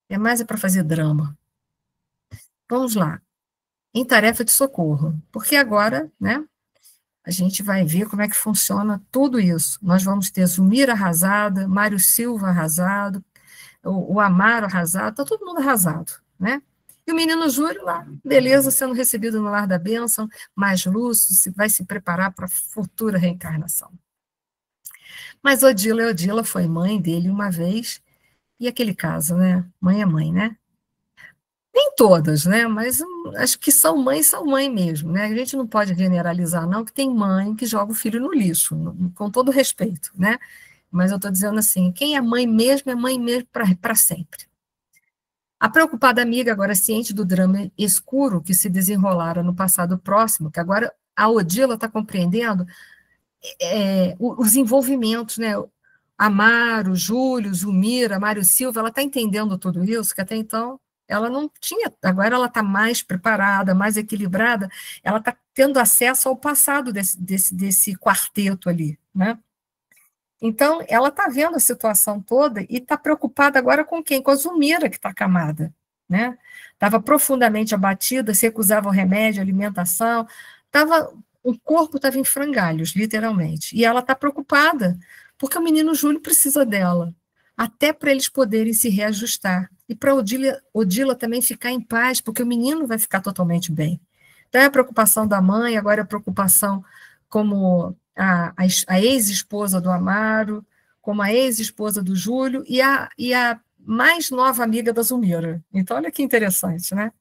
É para fazer drama. Vamos lá. Em tarefa de socorro. Porque agora, né, a gente vai ver como é que funciona tudo isso. Nós vamos ter Zumira arrasada, Mário Silva arrasado, o Amaro arrasado, está todo mundo arrasado, né? E o menino Júlio lá, beleza, sendo recebido no lar da bênção, mais lúcido, vai se preparar para a futura reencarnação. Mas Odila foi mãe dele uma vez, e aquele caso, né? Mãe é mãe, né? Nem todas, né? Mas acho que são mãe mesmo, né? A gente não pode generalizar, não, que tem mãe que joga o filho no lixo, com todo respeito, né? Mas eu estou dizendo assim, quem é mãe mesmo para sempre. A preocupada amiga, agora ciente do drama escuro que se desenrolara no passado próximo, que agora a Odila está compreendendo os envolvimentos, né? Amaro, Júlio, Zumira, Mário Silva, ela está entendendo tudo isso, que até então ela não tinha, agora ela está mais preparada, mais equilibrada, ela está tendo acesso ao passado desse quarteto ali, né? Então, ela está vendo a situação toda e está preocupada agora com quem? Com a Zumira, que está acamada, né? Estava profundamente abatida, se recusava ao remédio, alimentação, o corpo estava em frangalhos, literalmente. E ela está preocupada, porque o menino Júlio precisa dela, até para eles poderem se reajustar. E para Odila também ficar em paz, porque o menino vai ficar totalmente bem. Então, é a preocupação da mãe, agora é a preocupação como a ex-esposa do Amaro, como a ex-esposa do Júlio e a mais nova amiga da Zumira. Então, olha que interessante, né?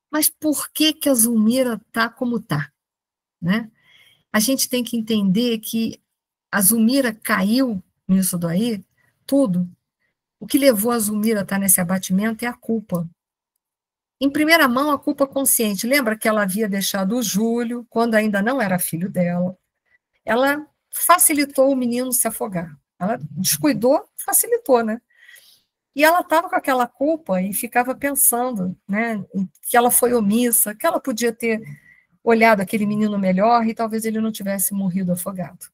Mas por que que a Zumira está como está, né? A gente tem que entender que a Zumira caiu nisso daí, tudo. O que levou a Zumira a estar nesse abatimento é a culpa. Em primeira mão, a culpa consciente. Lembra que ela havia deixado o Júlio, quando ainda não era filho dela. Ela facilitou o menino se afogar. Ela descuidou, facilitou, né? E ela estava com aquela culpa e ficava pensando, né, que ela foi omissa, que ela podia ter olhado aquele menino melhor e talvez ele não tivesse morrido afogado.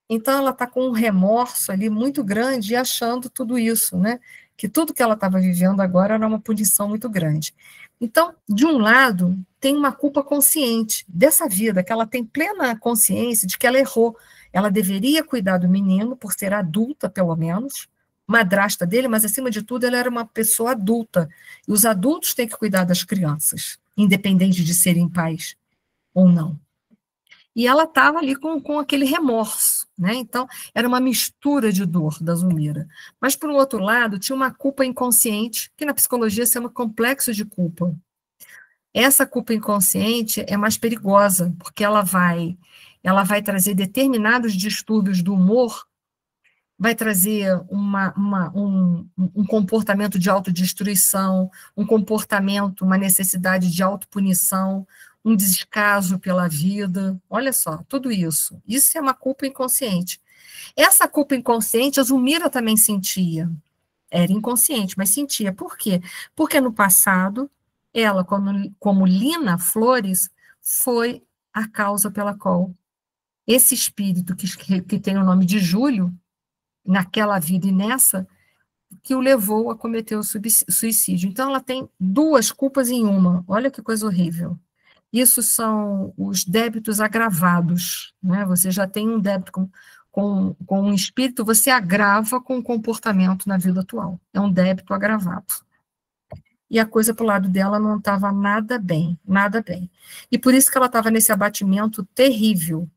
Então ela está com um remorso ali muito grande e achando tudo isso, né? Que tudo que ela estava vivendo agora era uma punição muito grande. Então, de um lado, tem uma culpa consciente dessa vida, que ela tem plena consciência de que ela errou. Ela deveria cuidar do menino, por ser adulta, pelo menos, madrasta dele, mas acima de tudo, ela era uma pessoa adulta. E os adultos têm que cuidar das crianças, independente de serem pais ou não. E ela estava ali com aquele remorso, né? Então, era uma mistura de dor da Zumira. Mas, por um outro lado, tinha uma culpa inconsciente, que na psicologia se chama complexo de culpa. Essa culpa inconsciente é mais perigosa, porque ela vai trazer determinados distúrbios do humor, vai trazer um comportamento de autodestruição, um comportamento, uma necessidade de autopunição, um descaso pela vida. Olha só, tudo isso. Isso é uma culpa inconsciente. Essa culpa inconsciente, a Zumira também sentia. Era inconsciente, mas sentia. Por quê? Porque no passado, ela, como Lina Flores, foi a causa pela qual esse espírito que tem o nome de Júlio, naquela vida e nessa, que o levou a cometer o suicídio. Então, ela tem duas culpas em uma. Olha que coisa horrível. Isso são os débitos agravados, né? Você já tem um débito com um espírito, você agrava com o comportamento na vida atual. É um débito agravado. E a coisa para o lado dela não estava nada bem, nada bem. E por isso que ela estava nesse abatimento terrível.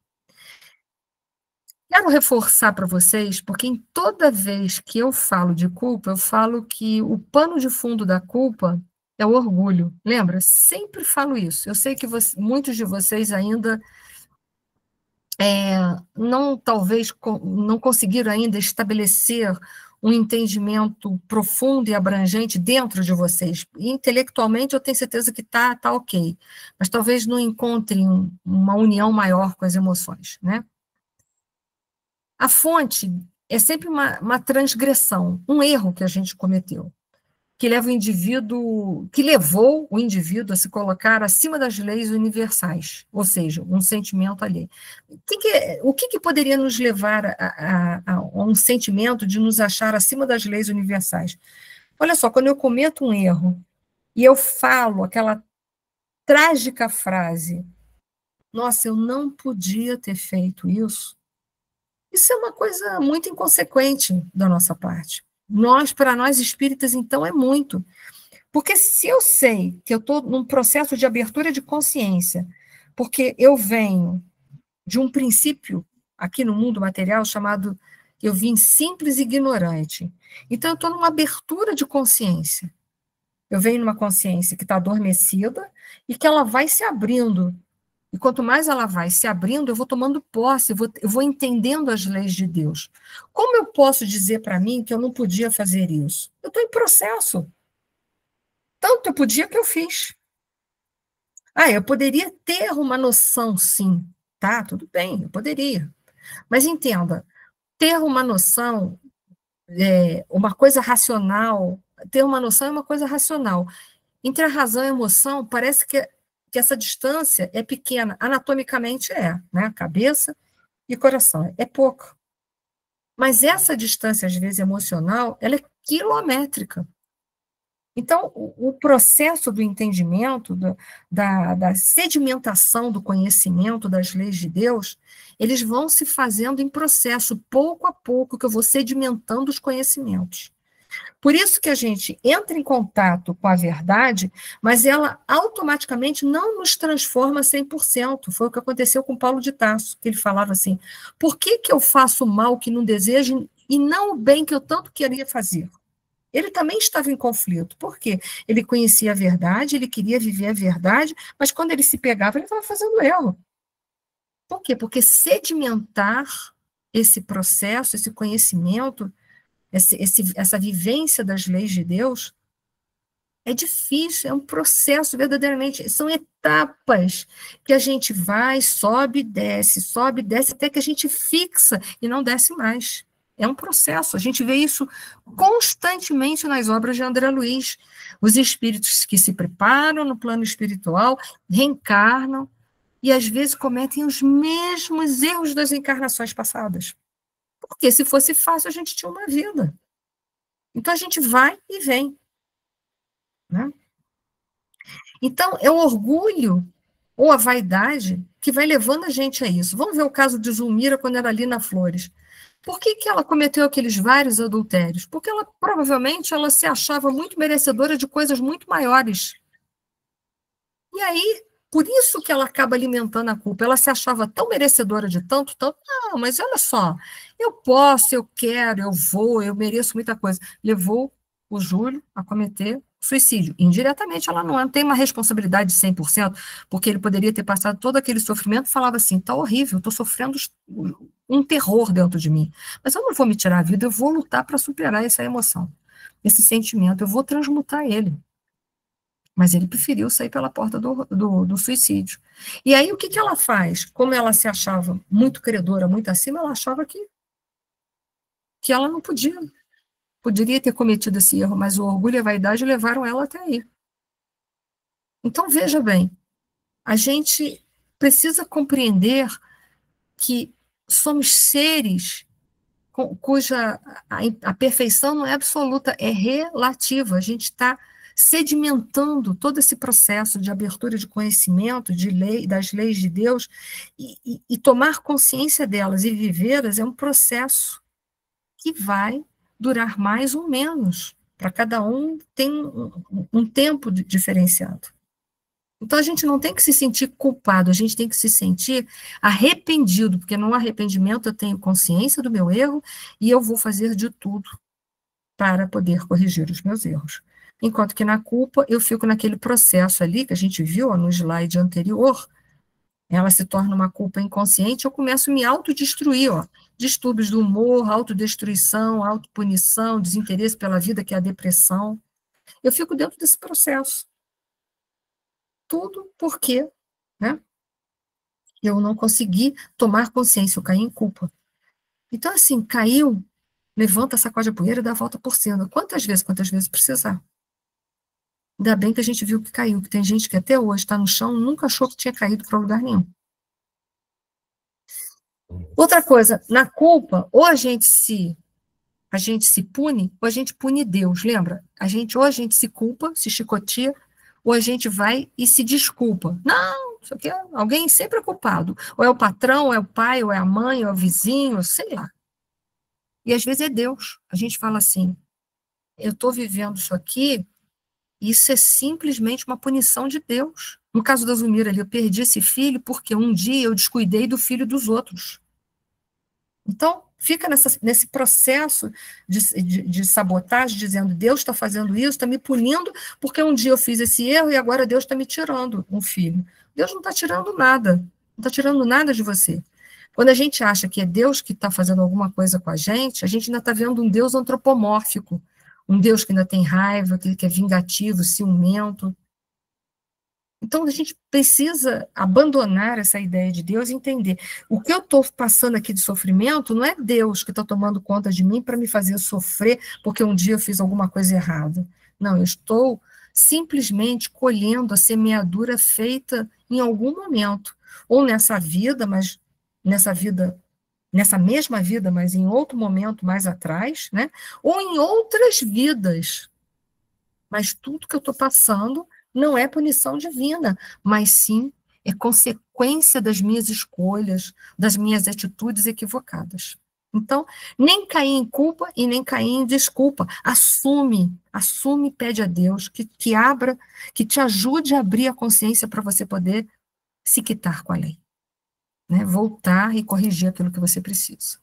Quero reforçar para vocês, porque em toda vez que eu falo de culpa, eu falo que o pano de fundo da culpa é o orgulho. Lembra? Sempre falo isso. Eu sei que muitos de vocês ainda talvez não conseguiram ainda estabelecer um entendimento profundo e abrangente dentro de vocês. E, intelectualmente, eu tenho certeza que tá ok, mas talvez não encontrem uma união maior com as emoções, né? A fonte é sempre uma transgressão, um erro que a gente cometeu. que leva o indivíduo, que levou o indivíduo a se colocar acima das leis universais, ou seja, um sentimento alheio. O que poderia nos levar a um sentimento de nos achar acima das leis universais? Olha só, quando eu cometo um erro e eu falo aquela trágica frase, nossa, eu não podia ter feito isso, isso é uma coisa muito inconsequente da nossa parte. Para nós espíritas, então, é muito. Porque se eu sei que eu estou num processo de abertura de consciência, porque eu venho de um princípio aqui no mundo material chamado eu vim simples e ignorante. Então, eu estou numa abertura de consciência. Eu venho numa consciência que está adormecida e que ela vai se abrindo. E quanto mais ela vai se abrindo, eu vou tomando posse, eu vou entendendo as leis de Deus. Como eu posso dizer para mim que eu não podia fazer isso? Eu estou em processo. Tanto eu podia que eu fiz. Eu poderia ter uma noção, sim. Tá, tudo bem, eu poderia. Mas entenda, ter uma noção, uma coisa racional, ter uma noção é uma coisa racional. Entre a razão e a emoção, parece que essa distância é pequena. Anatomicamente né? Cabeça e coração. É pouco. Mas essa distância, às vezes, emocional, ela é quilométrica. Então, o processo do entendimento, da sedimentação do conhecimento das leis de Deus, eles vão se fazendo em processo, pouco a pouco, que eu vou sedimentando os conhecimentos. Por isso que a gente entra em contato com a verdade, mas ela automaticamente não nos transforma 100%. Foi o que aconteceu com Paulo de Tarso, que ele falava assim, por que eu faço o mal que não desejo e não o bem que eu tanto queria fazer? Ele também estava em conflito. Por quê? Ele conhecia a verdade, ele queria viver a verdade, mas quando ele se pegava, ele estava fazendo erro. Por quê? Porque sedimentar esse processo, esse conhecimento, essa vivência das leis de Deus, é difícil, é um processo verdadeiramente, são etapas que a gente vai, sobe, desce, até que a gente fixa e não desce mais. É um processo, a gente vê isso constantemente nas obras de André Luiz. Os espíritos que se preparam no plano espiritual, reencarnam, e às vezes cometem os mesmos erros das encarnações passadas. Porque se fosse fácil, a gente tinha uma vida. Então a gente vai e vem. Né? Então, é o orgulho ou a vaidade que vai levando a gente a isso. Vamos ver o caso de Zulmira quando era ali na Flores. Por que ela cometeu aqueles vários adultérios? Porque provavelmente ela se achava muito merecedora de coisas muito maiores. E aí, por isso que ela acaba alimentando a culpa. Ela se achava tão merecedora de tanto. Não, mas olha só, eu posso, eu quero, eu vou, eu mereço muita coisa. Levou o Júlio a cometer suicídio. Indiretamente, ela não tem uma responsabilidade de 100%, porque ele poderia ter passado todo aquele sofrimento e falava assim, tá horrível, estou sofrendo um terror dentro de mim. Mas eu não vou me tirar a vida, eu vou lutar para superar essa emoção, esse sentimento, eu vou transmutar ele. Mas ele preferiu sair pela porta do suicídio. E aí, o que ela faz? Como ela se achava muito credora, muito acima, ela achava que ela não poderia ter cometido esse erro, mas o orgulho e a vaidade levaram ela até aí. Então, veja bem, a gente precisa compreender que somos seres cuja a perfeição não é absoluta, é relativa. A gente está sedimentando todo esse processo de abertura de conhecimento, das leis de Deus, e tomar consciência delas e vivê-las é um processo que vai durar mais ou menos. Para cada um tem um tempo diferenciado. Então, a gente não tem que se sentir culpado, a gente tem que se sentir arrependido, porque no arrependimento eu tenho consciência do meu erro e eu vou fazer de tudo para poder corrigir os meus erros. Enquanto que na culpa eu fico naquele processo ali, que a gente viu no slide anterior, ela se torna uma culpa inconsciente, eu começo a me autodestruir, distúrbios do humor, autodestruição, autopunição, desinteresse pela vida, que é a depressão. Eu fico dentro desse processo. Tudo porque, né, eu não consegui tomar consciência, eu caí em culpa. Então, assim, caiu, levanta, sacode a poeira e dá a volta por cima. Quantas vezes precisar. Ainda bem que a gente viu que caiu, que tem gente que até hoje está no chão, nunca achou que tinha caído para lugar nenhum. Outra coisa, na culpa, ou a gente se pune, ou a gente pune Deus, lembra? Ou a gente se culpa, se chicoteia, ou a gente vai e se desculpa. Não, isso aqui alguém sempre é culpado. Ou é o patrão, ou é o pai, ou é a mãe, ou é o vizinho, sei lá. E às vezes é Deus. A gente fala assim, eu estou vivendo isso aqui, isso é simplesmente uma punição de Deus. No caso da Zulmira ali, eu perdi esse filho porque um dia eu descuidei do filho dos outros. Então, fica nesse processo de sabotagem, dizendo, Deus está fazendo isso, está me punindo, porque um dia eu fiz esse erro e agora Deus está me tirando um filho. Deus não está tirando nada, não está tirando nada de você. Quando a gente acha que é Deus que está fazendo alguma coisa com a gente ainda está vendo um Deus antropomórfico, um Deus que ainda tem raiva, que é vingativo, ciumento. Então, a gente precisa abandonar essa ideia de Deus e entender. O que eu estou passando aqui de sofrimento não é Deus que está tomando conta de mim para me fazer sofrer porque um dia eu fiz alguma coisa errada. Não, eu estou simplesmente colhendo a semeadura feita em algum momento. Ou nessa vida, mas nessa mesma vida, mas em outro momento mais atrás, né? Ou em outras vidas. Mas tudo que eu estou passando não é punição divina, mas sim é consequência das minhas escolhas, das minhas atitudes equivocadas. Então, nem cair em culpa e nem cair em desculpa. Assume, pede a Deus que abra, que te ajude a abrir a consciência para você poder se quitar com a lei, né? Voltar e corrigir aquilo que você precisa.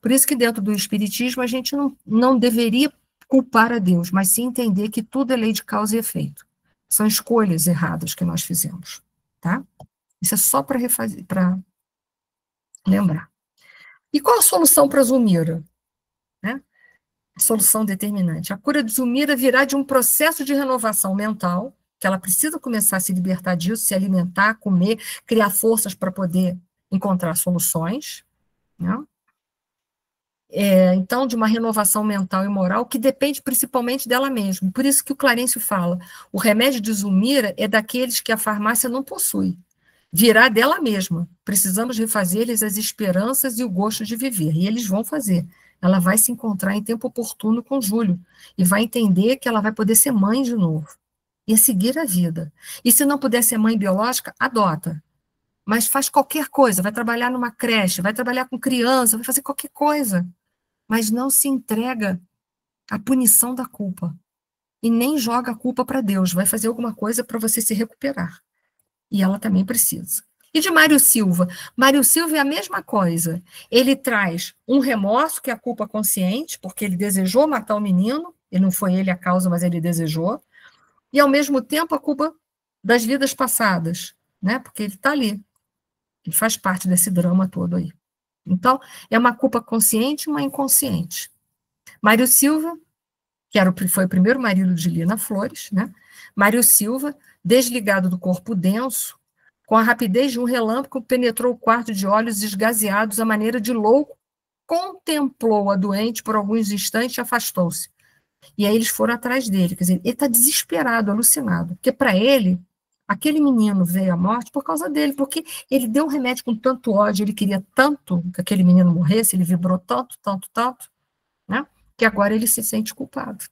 Por isso que dentro do Espiritismo a gente não deveria culpar a Deus, mas sim entender que tudo é lei de causa e efeito. São escolhas erradas que nós fizemos, tá? Isso é só para lembrar. E qual a solução para a Zulmira? Né? Solução determinante. A cura de Zulmira virá de um processo de renovação mental, que ela precisa começar a se libertar disso, se alimentar, comer, criar forças para poder encontrar soluções, né? Então, de uma renovação mental e moral que depende principalmente dela mesma. Por isso que o Clarencio fala, o remédio de Zulmira é daqueles que a farmácia não possui. Virá dela mesma. Precisamos refazer-lhes as esperanças e o gosto de viver. E eles vão fazer. Ela vai se encontrar em tempo oportuno com Júlio e vai entender que ela vai poder ser mãe de novo e seguir a vida. E se não puder ser mãe biológica, adota. Mas faz qualquer coisa, vai trabalhar numa creche, vai trabalhar com criança, vai fazer qualquer coisa. Mas não se entrega à punição da culpa. E nem joga a culpa para Deus. Vai fazer alguma coisa para você se recuperar. E ela também precisa. E de Mário Silva? Mário Silva é a mesma coisa. Ele traz um remorso, que é a culpa consciente, porque ele desejou matar o menino, e não foi ele a causa, mas ele desejou. E, ao mesmo tempo, a culpa das vidas passadas, né? Porque ele está ali. Ele faz parte desse drama todo aí. Então, é uma culpa consciente e uma inconsciente. Mário Silva, foi o primeiro marido de Lina Flores, né? Mário Silva, desligado do corpo denso, com a rapidez de um relâmpago, penetrou o quarto de olhos esgazeados à maneira de louco, contemplou a doente por alguns instantes e afastou-se. E aí eles foram atrás dele, quer dizer, ele está desesperado, alucinado, porque para ele, aquele menino veio à morte por causa dele, porque ele deu um remédio com tanto ódio, ele queria tanto que aquele menino morresse, ele vibrou tanto, tanto, tanto, né? Que agora ele se sente culpado.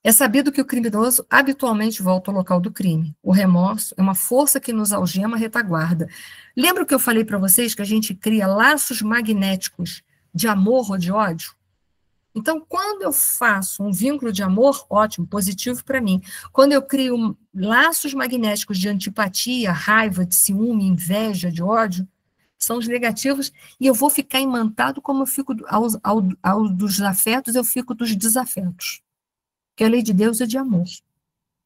É sabido que o criminoso habitualmente volta ao local do crime. O remorso é uma força que nos algema a retaguarda. Lembra que eu falei para vocês que a gente cria laços magnéticos de amor ou de ódio? Então, quando eu faço um vínculo de amor, ótimo, positivo para mim. Quando eu crio laços magnéticos de antipatia, raiva, de ciúme, inveja, de ódio, são os negativos, e eu vou ficar imantado como eu fico dos afetos, eu fico dos desafetos. Porque a lei de Deus é de amor,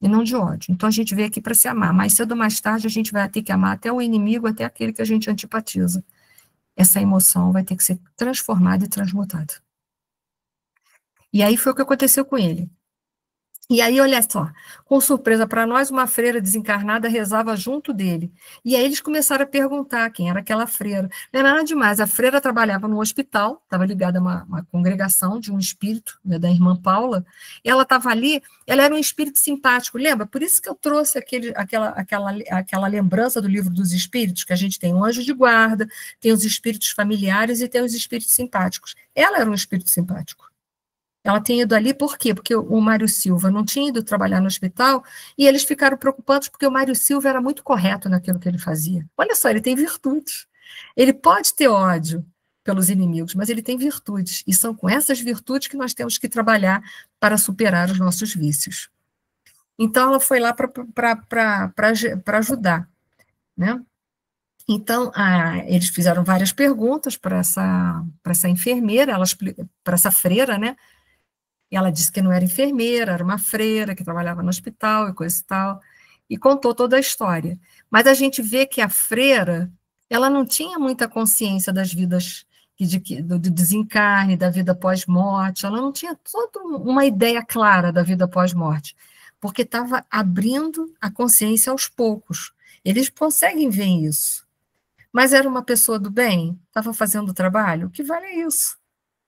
e não de ódio. Então, a gente veio aqui para se amar. Mais cedo ou mais tarde, a gente vai ter que amar até o inimigo, até aquele que a gente antipatiza. Essa emoção vai ter que ser transformada e transmutada. E aí foi o que aconteceu com ele. E aí, olha só, com surpresa para nós, uma freira desencarnada rezava junto dele. E aí eles começaram a perguntar quem era aquela freira. Não era nada demais, a freira trabalhava no hospital, estava ligada a uma congregação de um espírito, né, da irmã Paula, e ela estava ali, ela era um espírito simpático, lembra? Por isso que eu trouxe aquela lembrança do livro dos espíritos, que a gente tem um anjo de guarda, tem os espíritos familiares e tem os espíritos simpáticos. Ela era um espírito simpático. Ela tinha ido ali por quê? Porque o Mário Silva não tinha ido trabalhar no hospital e eles ficaram preocupados porque o Mário Silva era muito correto naquilo que ele fazia. Olha só, ele tem virtudes. Ele pode ter ódio pelos inimigos, mas ele tem virtudes. E são com essas virtudes que nós temos que trabalhar para superar os nossos vícios. Então, ela foi lá para ajudar, né? Então, eles fizeram várias perguntas para essa enfermeira, para essa freira, né? E ela disse que não era enfermeira, era uma freira que trabalhava no hospital e coisa e tal, e contou toda a história. Mas a gente vê que a freira, ela não tinha muita consciência das vidas, do desencarne, da vida pós-morte, ela não tinha toda uma ideia clara da vida pós-morte, porque estava abrindo a consciência aos poucos. Eles conseguem ver isso. Mas era uma pessoa do bem? Estava fazendo o trabalho? O que vale é isso?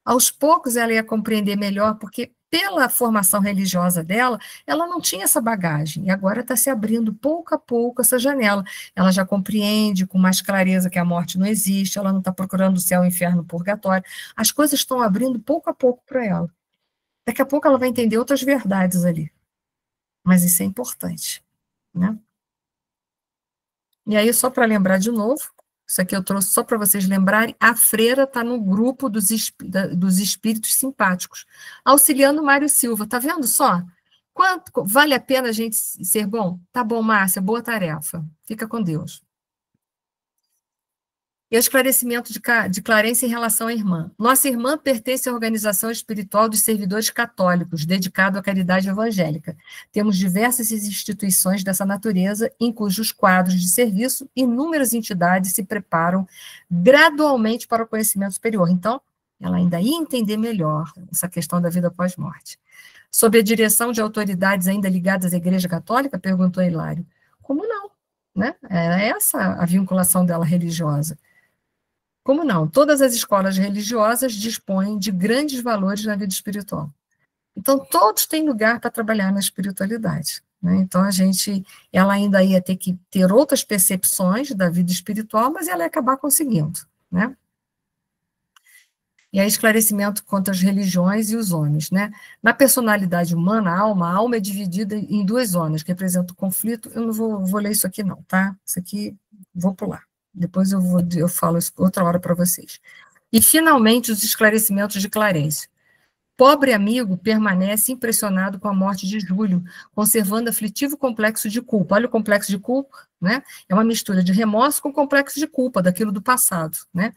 Aos poucos ela ia compreender melhor, porque pela formação religiosa dela, ela não tinha essa bagagem, e agora está se abrindo pouco a pouco essa janela. Ela já compreende com mais clareza que a morte não existe, ela não está procurando o céu, o inferno, o purgatório. As coisas estão abrindo pouco a pouco para ela. Daqui a pouco ela vai entender outras verdades ali. Mas isso é importante, né? E aí, só para lembrar de novo, isso aqui eu trouxe só para vocês lembrarem, a freira está no grupo dos espíritos simpáticos, auxiliando o Mário Silva. Está vendo só? Quanto vale a pena a gente ser bom? Tá bom, Márcia, boa tarefa. Fica com Deus. E o esclarecimento de Clarence em relação à irmã. Nossa irmã pertence à organização espiritual dos servidores católicos, dedicado à caridade evangélica. Temos diversas instituições dessa natureza, em cujos quadros de serviço inúmeras entidades se preparam gradualmente para o conhecimento superior. Então, ela ainda ia entender melhor essa questão da vida pós-morte. Sob a direção de autoridades ainda ligadas à Igreja Católica, perguntou Hilário. Como não? Né? Era essa a vinculação dela religiosa. Como não? Todas as escolas religiosas dispõem de grandes valores na vida espiritual. Então, todos têm lugar para trabalhar na espiritualidade. Né? Então, ela ainda ia ter que ter outras percepções da vida espiritual, mas ela ia acabar conseguindo. Né? E aí, esclarecimento contra as religiões e os homens. Né? Na personalidade humana, a alma é dividida em duas zonas, que representam o conflito. Eu não vou ler isso aqui, não, tá? Isso aqui, vou pular. Depois eu falo outra hora para vocês. E, finalmente, os esclarecimentos de Clarence. Pobre amigo permanece impressionado com a morte de Júlio, conservando aflitivo complexo de culpa. Olha o complexo de culpa, né? É uma mistura de remorso com complexo de culpa, daquilo do passado, né?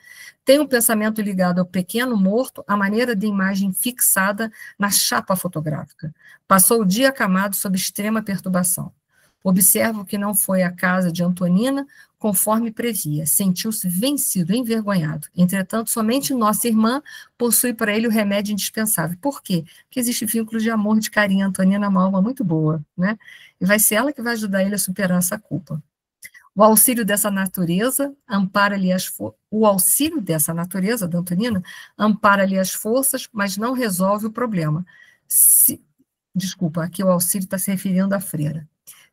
Tem um pensamento ligado ao pequeno morto, à maneira de imagem fixada na chapa fotográfica. Passou o dia acamado sob extrema perturbação. Observo que não foi à casa de Antonina, conforme previa. Sentiu-se vencido, envergonhado. Entretanto, somente nossa irmã possui para ele o remédio indispensável. Por quê? Porque existe vínculo de amor, de carinho. Antonina é uma alma muito boa, né? E vai ser ela que vai ajudar ele a superar essa culpa. O auxílio dessa natureza ampara-lhe o auxílio dessa natureza, da Antonina, ampara-lhe as forças, mas não resolve o problema. Desculpa, aqui o auxílio está se referindo à freira.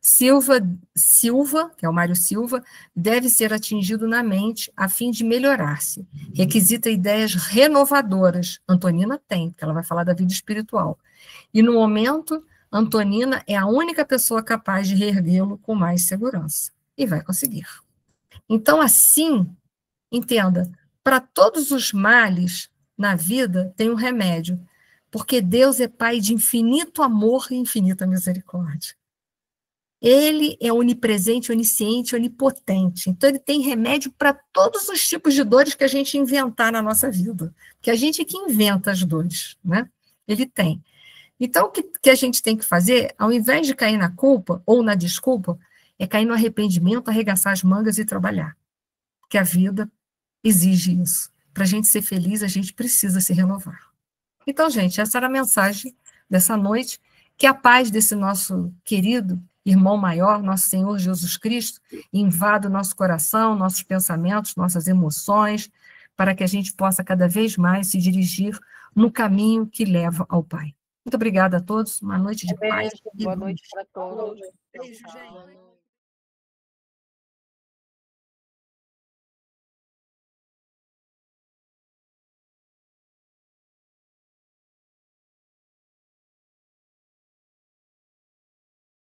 Silva, que é o Mário Silva, deve ser atingido na mente a fim de melhorar-se. Requisita ideias renovadoras. Antonina tem, porque ela vai falar da vida espiritual. E, no momento, Antonina é a única pessoa capaz de reerguê-lo com mais segurança. E vai conseguir. Então, assim, entenda, para todos os males na vida tem um remédio, porque Deus é Pai de infinito amor e infinita misericórdia. Ele é onipresente, onisciente, onipotente. Então, ele tem remédio para todos os tipos de dores que a gente inventar na nossa vida. Porque a gente é que inventa as dores, né? Ele tem. Então, o que a gente tem que fazer, ao invés de cair na culpa ou na desculpa, é cair no arrependimento, arregaçar as mangas e trabalhar. Porque a vida exige isso. Para a gente ser feliz, a gente precisa se renovar. Então, gente, essa era a mensagem dessa noite. Que a paz desse nosso querido irmão maior, nosso Senhor Jesus Cristo, invada o nosso coração, nossos pensamentos, nossas emoções, para que a gente possa cada vez mais se dirigir no caminho que leva ao Pai. Muito obrigada a todos, uma noite de paz. Boa noite para todos. Beijo, gente.